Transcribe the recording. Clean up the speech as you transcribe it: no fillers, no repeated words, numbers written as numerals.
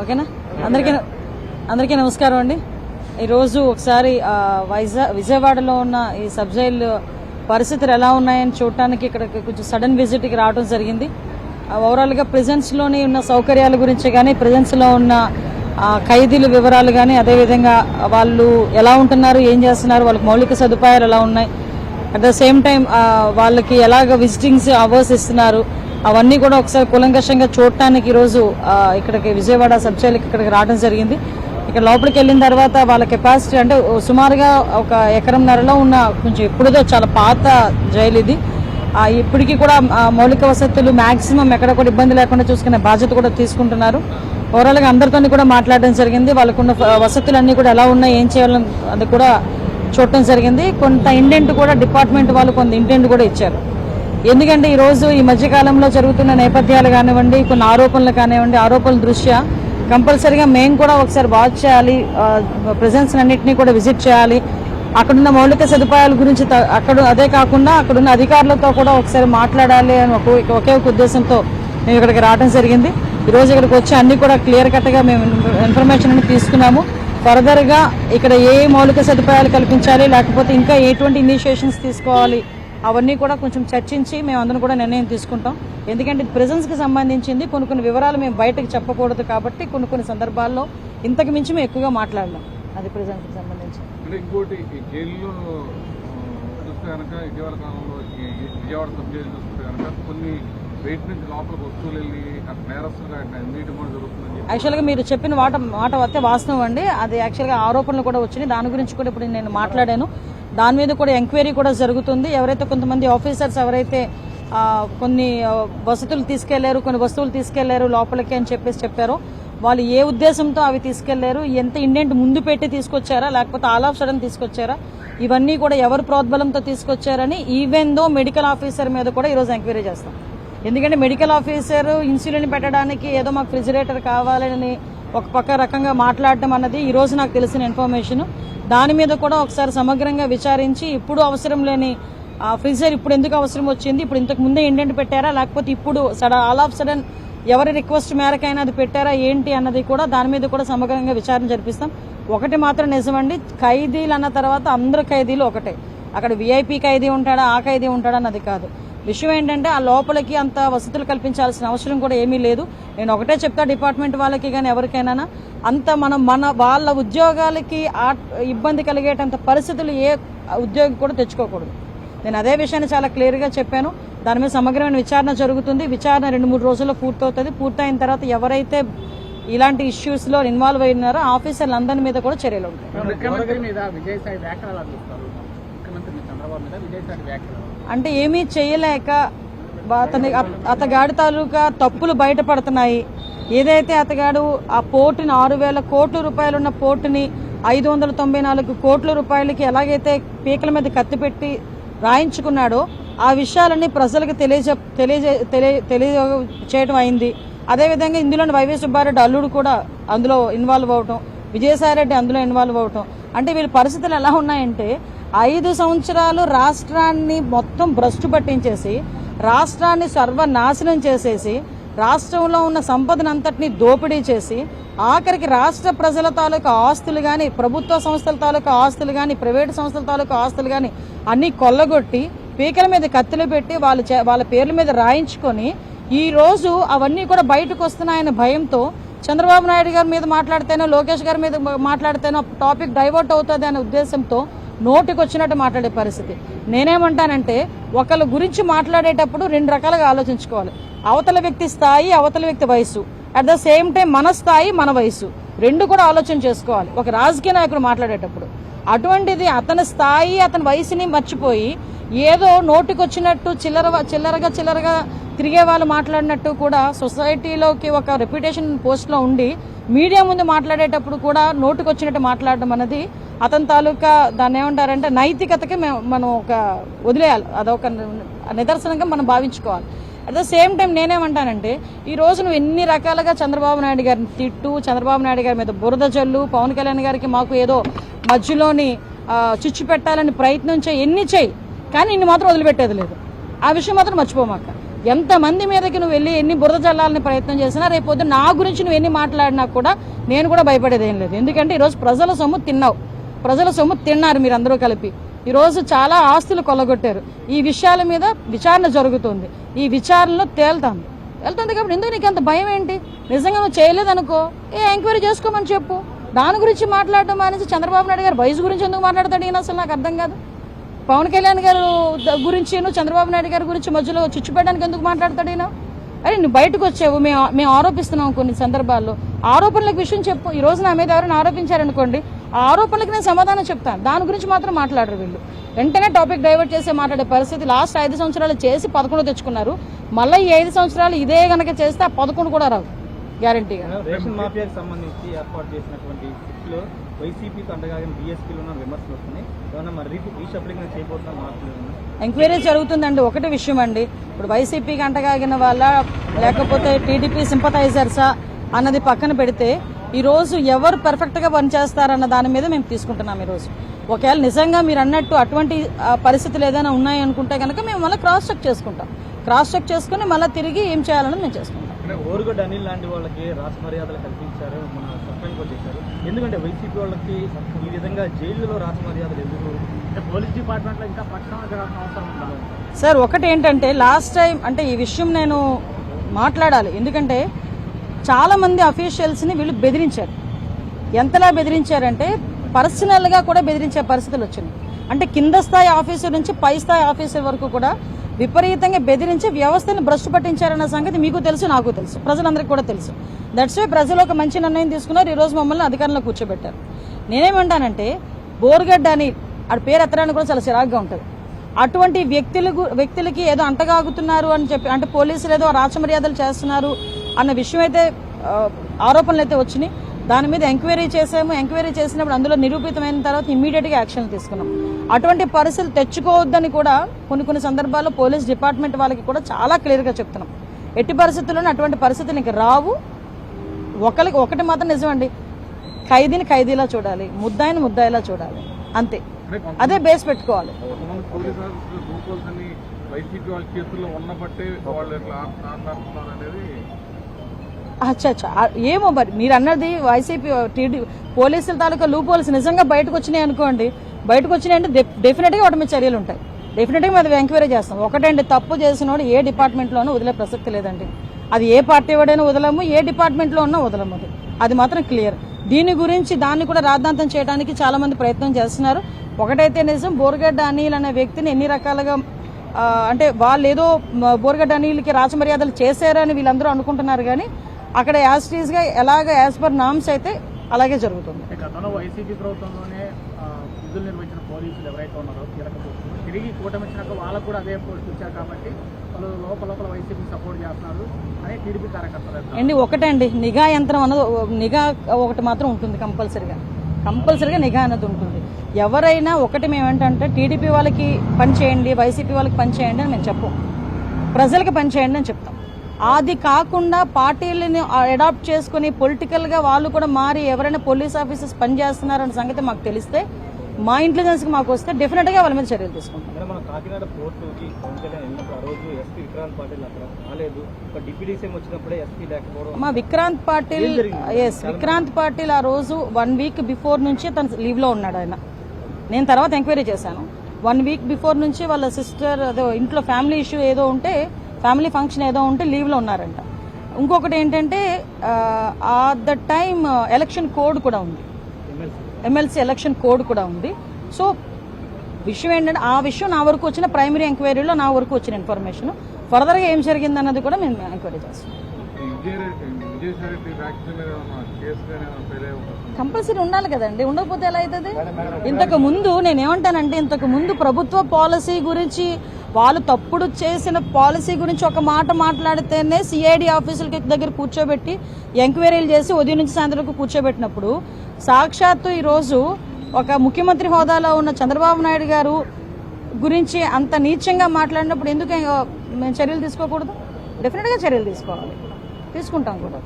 ఓకేనా. అందరికీ నమస్కారం అండి. ఈరోజు ఒకసారి విజయవాడలో ఉన్న ఈ సబ్ జైల్ పరిస్థితులు ఎలా ఉన్నాయని చూడటానికి ఇక్కడ కొంచెం సడన్ విజిట్కి రావడం జరిగింది. ఓవరాల్గా ప్రిజన్స్లోని ఉన్న సౌకర్యాల గురించి కానీ, ప్రిజన్స్లో ఉన్న ఖైదీల వివరాలు కానీ, అదేవిధంగా వాళ్ళు ఎలా ఉంటున్నారు, ఏం చేస్తున్నారు, వాళ్ళకి మౌలిక సదుపాయాలు ఎలా ఉన్నాయి, అట్ ద సేమ్ టైం వాళ్ళకి ఎలాగ విజిటింగ్స్ అవర్స్ ఇస్తున్నారు, అవన్నీ కూడా ఒకసారి కూలంకషంగా చూడటానికి ఈరోజు ఇక్కడికి విజయవాడ సబ్ జైలుకి ఇక్కడికి రావడం జరిగింది. ఇక్కడ లోపలికి వెళ్ళిన తర్వాత వాళ్ళ కెపాసిటీ అంటే సుమారుగా 1.5 ఎకరంలో ఉన్న కొంచెం ఎప్పుడుదో చాలా పాత జైలు ఇది. ఇప్పటికీ కూడా మౌలిక వసతులు మ్యాక్సిమం ఎక్కడ కూడా ఇబ్బంది లేకుండా చూసుకునే బాధ్యత కూడా తీసుకుంటున్నారు. ఓవరాల్గా అందరితో కూడా మాట్లాడడం జరిగింది. వాళ్ళకున్న వసతులన్నీ కూడా ఎలా ఉన్నాయి, ఏం చేయాలని అది కూడా చూడటం జరిగింది. కొంత ఇండెంట్ కూడా డిపార్ట్మెంట్ వాళ్ళు కొంత ఇండెంట్ కూడా ఇచ్చారు. ఎందుకంటే ఈరోజు ఈ మధ్యకాలంలో జరుగుతున్న నేపథ్యాలు కానివ్వండి, కొన్ని ఆరోపణలు కానివ్వండి, ఆరోపణల దృష్ట్యా కంపల్సరీగా మేము కూడా ఒకసారి వాచ్ చేయాలి, ప్రెజెన్స్ అన్నింటినీ కూడా విజిట్ చేయాలి, అక్కడున్న మౌలిక సదుపాయాల గురించి అదే కాకుండా అక్కడున్న అధికారులతో కూడా ఒకసారి మాట్లాడాలి అని ఒకే ఒక ఉద్దేశంతో మేము ఇక్కడికి రావడం జరిగింది. ఈరోజు ఇక్కడికి వచ్చి అన్ని కూడా క్లియర్ కట్గా మేము ఇన్ఫర్మేషన్ అని తీసుకున్నాము. ఫర్దర్గా ఇక్కడ ఏ మౌలిక సదుపాయాలు కల్పించాలి, లేకపోతే ఇంకా ఎటువంటి ఇనిషియేషన్స్ తీసుకోవాలి, అవన్నీ కూడా కొంచెం చర్చించి మేము అందరం కూడా నిర్ణయం తీసుకుంటాం. ఎందుకంటే ప్రిజన్స్కి సంబంధించింది కొన్ని వివరాలు మేము బయటకు చెప్పకూడదు కాబట్టి కొన్ని సందర్భాల్లో ఇంతకు మించి మేము ఎక్కువగా మాట్లాడలేం. అది ప్రిజన్స్కి సంబంధించి. ఇంకోటి జైల్లో చూస్తే కనుక ఇటీవల కాలంలో విజయవాడ సబ్ జైలు చూస్తే కనుక కొన్ని బయట నుంచి లోపలికి వస్తువులు వెళ్ళి నేరస్తులుగా నీటి కూడా జరుగుతుంది. యాక్చువల్గా మీరు చెప్పిన మాట వస్తే వాస్తవం అండి. అది యాక్చువల్గా ఆరోపణలు కూడా వచ్చినాయి. దాని గురించి కూడా ఇప్పుడు నేను మాట్లాడాను. దాని మీద కూడా ఎంక్వైరీ కూడా జరుగుతుంది. ఎవరైతే కొంతమంది ఆఫీసర్స్ ఎవరైతే కొన్ని వసతులు తీసుకెళ్లారు, కొన్ని వస్తువులు తీసుకెళ్లారు లోపలికి అని చెప్పారో, వాళ్ళు ఏ ఉద్దేశంతో అవి తీసుకెళ్లారు, ఎంత ఇండెంట్ ముందు పెట్టి తీసుకొచ్చారా, లేకపోతే ఆల్ ఆఫ్ సడన్ తీసుకొచ్చారా, ఇవన్నీ కూడా ఎవరు ప్రోద్బలంతో తీసుకొచ్చారని ఈవెన్ దో మెడికల్ ఆఫీసర్ మీద కూడా ఈరోజు ఎంక్వైరీ చేస్తాం. ఎందుకంటే మెడికల్ ఆఫీసర్ ఇన్సులిన్ పెట్టడానికి ఏదో మాకు రిఫ్రిజిరేటర్ కావాలని ఒక పక్క రకంగా మాట్లాడటం అన్నది ఈరోజు నాకు తెలిసిన ఇన్ఫర్మేషన్. దాని మీద కూడా ఒకసారి సమగ్రంగా విచారించి ఇప్పుడు అవసరం లేని ఫ్రీజర్ ఇప్పుడు ఎందుకు అవసరం వచ్చింది, ఇప్పుడు ఇంతకు ముందే ఇండెంట్ పెట్టారా, లేకపోతే ఇప్పుడు ఆల్ ఆఫ్ సడన్ ఎవరి రిక్వెస్ట్ మేరకైనా అది పెట్టారా ఏంటి అన్నది కూడా దాని మీద కూడా సమగ్రంగా విచారణ జరిపిస్తాం. ఒకటి మాత్రం నిజమండి, ఖైదీలు అన్న తర్వాత అందరు ఖైదీలు ఒకటే. అక్కడ విఐపి ఖైదీ ఉంటాడా, ఆ ఖైదీ ఉంటాడా అన్నది కాదు. విషయం ఏంటంటే ఆ లోపలికి అంత వసతులు కల్పించాల్సిన అవసరం కూడా ఏమీ లేదు. నేను ఒకటే చెప్తా డిపార్ట్మెంట్ వాళ్ళకి కానీ ఎవరికైనా, అంత వాళ్ళ ఉద్యోగాలకి ఇబ్బంది కలిగేటంత పరిస్థితులు ఏ ఉద్యోగి కూడా తెచ్చుకోకూడదు. నేను అదే విషయాన్ని చాలా క్లియర్గా చెప్పాను. దాని మీద సమగ్రమైన విచారణ జరుగుతుంది. విచారణ 2-3 రోజుల్లో పూర్తవుతుంది. పూర్తయిన తర్వాత ఎవరైతే ఇలాంటి ఇష్యూస్లో ఇన్వాల్వ్ అయినారో ఆఫీసర్లు అందరి మీద కూడా చర్యలు ఉంటాయి. అంటే ఏమీ చేయలేక అతగాడి తాలూకా తప్పులు బయటపడుతున్నాయి. ఏదైతే అతగాడు ఆ పోర్టుని 6,000 కోట్ల రూపాయలున్న పోర్టుని 594 కోట్ల రూపాయలకి ఎలాగైతే పీకల మీద కత్తిపెట్టి రాయించుకున్నాడో ఆ విషయాలన్నీ ప్రజలకు తెలియజేయడం అయింది. అదేవిధంగా ఇందులోని వైవి సుబ్బారెడ్డి అల్లుడు కూడా అందులో ఇన్వాల్వ్ అవటం, విజయసాయిరెడ్డి అందులో ఇన్వాల్వ్ అవటం. అంటే వీళ్ళ పరిస్థితులు ఎలా ఉన్నాయంటే 5 సంవత్సరాలు రాష్ట్రాన్ని మొత్తం భ్రష్టు పట్టించేసి, రాష్ట్రాన్ని సర్వనాశనం చేసేసి, రాష్ట్రంలో ఉన్న సంపదనంతటినీ దోపిడీ చేసి, ఆఖరికి రాష్ట్ర ప్రజల తాలూకా ఆస్తులు కానీ, ప్రభుత్వ సంస్థల తాలూకా ఆస్తులు కానీ, ప్రైవేటు సంస్థల తాలూకా ఆస్తులు కానీ అన్నీ కొల్లగొట్టి పీకల మీద కత్తులు పెట్టి వాళ్ళ పేర్ల మీద రాయించుకొని ఈ రోజు అవన్నీ కూడా బయటకు వస్తున్నాయనే భయంతో చంద్రబాబు నాయుడు గారి మీద మాట్లాడితేనో, లోకేష్ గారి మీద మాట్లాడితేనో టాపిక్ డైవర్ట్ అవుతుంది అనే ఉద్దేశంతో నోటికి వచ్చినట్టు మాట్లాడే పరిస్థితి. నేనేమంటానంటే ఒకళ్ళ గురించి మాట్లాడేటప్పుడు 2 రకాలుగా ఆలోచించుకోవాలి. అవతల వ్యక్తి స్థాయి, అవతల వ్యక్తి వయసు, అట్ ద సేమ్ టైం మన స్థాయి, మన వయసు, 2 కూడా ఆలోచన చేసుకోవాలి ఒక రాజకీయ నాయకుడు మాట్లాడేటప్పుడు. అటువంటిది అతని స్థాయి, అతని వయసుని మర్చిపోయి ఏదో నోటికొచ్చినట్టు చిల్లరగా తిరిగే వాళ్ళు మాట్లాడినట్టు కూడా సొసైటీలోకి ఒక రెప్యుటేషన్ పోస్ట్లో ఉండి మీడియా ముందు మాట్లాడేటప్పుడు కూడా నోటికొచ్చినట్టు మాట్లాడడం అనేది అతని తాలూకా దాన్ని ఏమంటారంటే నైతికతకి మనం ఒక వదిలేయాలి. అదొక నిదర్శనంగా మనం భావించుకోవాలి. అట్ ద సేమ్ టైం నేనేమంటానంటే ఈ రోజు నువ్వు ఎన్ని రకాలుగా చంద్రబాబు నాయుడు గారిని తిట్టు, చంద్రబాబు నాయుడు గారి మీద బురద జల్లు, పవన్ కళ్యాణ్ గారికి మాకు ఏదో మధ్యలోని చిచ్చు పెట్టాలని ప్రయత్నం చేయి, ఎన్ని చేయి, కానీ ఇన్ని మాత్రం వదిలిపెట్టేది లేదు. ఆ విషయం మాత్రం మర్చిపోమాక. ఎంతమంది మీదకి నువ్వు వెళ్ళి ఎన్ని బురద చల్లాలని ప్రయత్నం చేసినా రేపొద్దు నా గురించి నువ్వు ఎన్ని మాట్లాడినా కూడా నేను కూడా భయపడేది ఏం లేదు. ఎందుకంటే ఈరోజు ప్రజల సొమ్ము తిన్నావు, ప్రజల సొమ్ము తిన్నారు మీరందరూ కలిపి. ఈరోజు చాలా ఆస్తులు కొల్లగొట్టారు. ఈ విషయాల మీద విచారణ జరుగుతుంది, ఈ విచారణలో వెళ్తుంది కాబట్టి ఎందుకు నీకు అంత భయం ఏంటి? నిజంగా నువ్వు చేయలేదనుకో ఎంక్వైరీ చేసుకోమని చెప్పు. దాని గురించి మాట్లాడడం మానేసి చంద్రబాబు నాయుడు గారు వయసు గురించి ఎందుకు మాట్లాడతాడు ఈయన? అసలు నాకు అర్థం కాదు. పవన్ కళ్యాణ్ గారు గురించి చంద్రబాబు నాయుడు గారి గురించి మధ్యలో చిచ్చు పెట్టడానికి ఎందుకు మాట్లాడతాడు ఈయన? అరే నువ్వు బయటకు వచ్చావు, మేము ఆరోపిస్తున్నాం కొన్ని సందర్భాల్లో. ఆరోపణలకు విషయం చెప్పు. ఈ రోజు నా మీద ఎవరైనా ఆరోపించారనుకోండి, ఆ ఆరోపణలకు నేను సమాధానం చెప్తాను. దాని గురించి మాత్రం మాట్లాడరు వీళ్ళు. వెంటనే టాపిక్ డైవర్ట్ చేసి మాట్లాడే పరిస్థితి. లాస్ట్ 5 సంవత్సరాలు చేసి 11 తెచ్చుకున్నారు. మళ్ళీ ఈ 5 సంవత్సరాలు ఇదే గనక చేస్తే ఆ 11 కూడా రావు గ్యారంటీగా. రేషన్ మాఫియాకి సంబంధించి ఏర్పాటు చేసినటువంటి లో వైసీపీకి అండగాగిన బీఎస్పీలో ఉన్న విమర్శలు వస్తున్నాయి. ఏమన్నా మరి రీషఫ్లింగ్ చేయబోతున్నా మార్పులు? ఎంక్వైరీ జరుగుతుందండి. ఒకటి విషయం అండి, ఇప్పుడు వైసీపీకి అంటగాగిన వాళ్ళ లేకపోతే టీడీపీ సింపథైజర్సా అన్నది పక్కన పెడితే ఈరోజు ఎవరు పర్ఫెక్ట్గా పనిచేస్తారన్న దాని మీద మేము తీసుకుంటున్నాం. ఈరోజు ఒకవేళ నిజంగా మీరు అన్నట్టు అటువంటి పరిస్థితులు ఏదైనా ఉన్నాయనుకుంటే కనుక మేము మళ్ళీ క్రాస్ చెక్ చేసుకుంటాం. క్రాస్ చెక్ చేసుకుని మళ్ళీ తిరిగి ఏం చేయాలని మేము చేసుకుంటాం. ఓరుగడ్డ అనిల్ లాంటి వాళ్ళకి రాష్ట్ర మర్యాదలు కల్పించారు, మన సస్పెండ్ కూడా చేశారు. ఎందుకంటే వైసీపీ వాళ్ళకి ఈ విధంగా జైలులో రాష్ట్ర మర్యాదలు ఎందుకు? పోలీస్ డిపార్ట్మెంట్లో ఇంకా పక్షాన అవసరం ఉందా సార్? ఒకటి ఏంటంటే లాస్ట్ టైం అంటే ఈ విషయం నేను మాట్లాడాలి. ఎందుకంటే చాలా మంది అఫీషియల్స్ని వీళ్ళు బెదిరించారు. ఎంతలా బెదిరించారంటే పర్సనల్గా కూడా బెదిరించే పరిస్థితులు వచ్చినాయి. అంటే కింద స్థాయి ఆఫీసర్ నుంచి పై స్థాయి ఆఫీసర్ వరకు కూడా విపరీతంగా బెదిరించి వ్యవస్థను భ్రష్టు పట్టించారన్న సంగతి మీకు తెలుసు, నాకు తెలుసు, ప్రజలందరికీ కూడా తెలుసు. దట్స్ వై ప్రజలు ఒక మంచి నిర్ణయం తీసుకున్నారు. ఈరోజు మమ్మల్ని అధికారంలో కూర్చోబెట్టారు. నేనేమంటానంటే బోర్గడ్డ అని ఆడ పేరు ఎత్తడానికి కూడా చాలా చిరాగ్గా ఉంటుంది. అటువంటి వ్యక్తులకి ఏదో అంటగాగుతున్నారు అని చెప్పి, అంటే పోలీసులు ఏదో రాచమర్యాదలు చేస్తున్నారు అన్న విషయం అయితే ఆరోపణలు అయితే వచ్చినాయి. దాని మీద ఎంక్వైరీ చేసాము. ఎంక్వైరీ చేసినప్పుడు అందులో నిరూపితమైన తర్వాత ఇమ్మీడియట్గా యాక్షన్ తీసుకున్నాం. అటువంటి పరిస్థితులు తెచ్చుకోవద్దని కూడా కొన్ని సందర్భాల్లో పోలీస్ డిపార్ట్మెంట్ వాళ్ళకి కూడా చాలా క్లియర్గా చెప్తున్నాం. ఎట్టి పరిస్థితుల్లోనూ అటువంటి పరిస్థితులు ఇంక రావు. ఒకటి మాత్రం నిజమండి, ఖైదీని ఖైదీలా చూడాలి, ముద్దాయిని ముద్దాయిలా చూడాలి, అంతే. అదే బేస్ పెట్టుకోవాలి. అచ్చా ఏమో మరి మీరు అన్నది వైసీపీ టీడీ పోలీసుల తాలూకా లూప్ హోల్స్ నిజంగా బయటకు వచ్చినాయి అనుకోండి. బయటకు వచ్చినాయంటే డెఫినెట్గా వాటి మీద చర్యలు ఉంటాయి. డెఫినెట్గా మేము ఎంక్వైరీ చేస్తాం. ఒకటండి, తప్పు చేసినోడు ఏ డిపార్ట్మెంట్లోనూ వదిలే ప్రసక్తి లేదండి. అది ఏ పార్టీ వాడైనా వదలము, ఏ డిపార్ట్మెంట్లో ఉన్నా వదలము. అది మాత్రం క్లియర్. దీని గురించి దాన్ని కూడా రాద్ధాంతం చేయడానికి చాలా మంది ప్రయత్నం చేస్తున్నారు. ఒకటైతే నిజం, బోర్గడ్డ అనిల్ అనే వ్యక్తిని ఎన్ని రకాలుగా అంటే వాళ్ళు ఏదో బోర్గడ్డ అనిల్కి రాచమర్యాదలు చేశారని వీళ్ళందరూ అనుకుంటున్నారు. కానీ అక్కడ యాజ్ పర్ నామ్స్ అయితే అలాగే జరుగుతుంది. గతంలో వైసీపీ ప్రభుత్వంలోనే విధులు నిర్వహించిన పోలీసులు ఎవరైతే ఉన్నారో తిరిగి కూటమి వచ్చినాక వాళ్ళకు కూడా అదే పోస్ట్ ఇచ్చారు కాబట్టి వాళ్ళు లోపల వైసీపీ సపోర్ట్ చేస్తున్నారు అని టీడీపీ కార్యకర్తలు అండి. ఒకటండి, నిఘా యంత్రం అన్నది, నిఘా ఒకటి మాత్రం ఉంటుంది కంపల్సరిగా నిఘా అన్నది ఉంటుంది. ఎవరైనా ఒకటి మేమేంటంటే టీడీపీ వాళ్ళకి పని చేయండి, వైసీపీ వాళ్ళకి పని చేయండి అని మేము చెప్పం, ప్రజలకి పని చేయండి అని చెప్తాం. అది కాకుండా పార్టీలని అడాప్ట్ చేసుకుని పొలిటికల్గా వాళ్ళు కూడా మారి ఎవరైనా పోలీస్ ఆఫీసర్స్ పనిచేస్తున్నారన్న సంగతి మాకు తెలిస్తే, మా ఇంటెలిజెన్స్కి మాకు వస్తే డెఫినెట్గా వాళ్ళ మీద చర్యలు తీసుకుంటాం. మన కాకినాడ పోర్టుకి పవన్ కళ్యాణ్ వెళ్ళినప్పుడు ఆ రోజు ఎస్పీ విక్రాంత్ పాటిల్ అక్కడ రాలేదు. ఒక డిప్యూటీ సీఎం వచ్చినప్పుడే ఎస్పీ లేకపోవడం. మా విక్రాంత్ పాటిల్ ఆ రోజు 1 వీక్ బిఫోర్ నుంచి తను లీవ్లో ఉన్నాడు. ఆయన నేను తర్వాత ఎంక్వైరీ చేశాను. 1 వీక్ బిఫోర్ నుంచి వాళ్ళ సిస్టర్ అదో ఇంట్లో ఫ్యామిలీ ఇష్యూ ఏదో ఉంటే, ఫ్యామిలీ ఫంక్షన్ ఏదో ఉంటే లీవ్లో ఉన్నారంట. ఇంకొకటి ఏంటంటే at the time election code కూడా ఉంది, ఎమ్మెల్సీ ఎలక్షన్ కోడ్ కూడా ఉంది. సో విషయం ఏంటంటే ఆ విషయం నా వరకు వచ్చిన ప్రైమరీ ఎంక్వైరీలో నా వరకు వచ్చిన ఇన్ఫర్మేషన్. ఫర్దర్గా ఏం జరిగింది అన్నది కూడా మేము ఎంక్వైరీ చేస్తాం. కంపల్సరీ ఉండాలి కదండి, ఉండకపోతే ఎలా అవుతుంది? ఇంతకు ముందు ప్రభుత్వ పాలసీ గురించి, వాళ్ళు తప్పుడు చేసిన పాలసీ గురించి ఒక మాట మాట్లాడితేనే సిఐడి ఆఫీసుల దగ్గర కూర్చోబెట్టి ఎంక్వైరీలు చేసి ఉదయం నుంచి సాయంత్రం కూర్చోబెట్టినప్పుడు, సాక్షాత్తు ఈరోజు ఒక ముఖ్యమంత్రి హోదాలో ఉన్న చంద్రబాబు నాయుడు గారు గురించి అంత నీచంగా మాట్లాడినప్పుడు ఎందుకు మేము చర్యలు తీసుకోకూడదు? డెఫినెట్గా చర్యలు తీసుకుంటాం కూడా.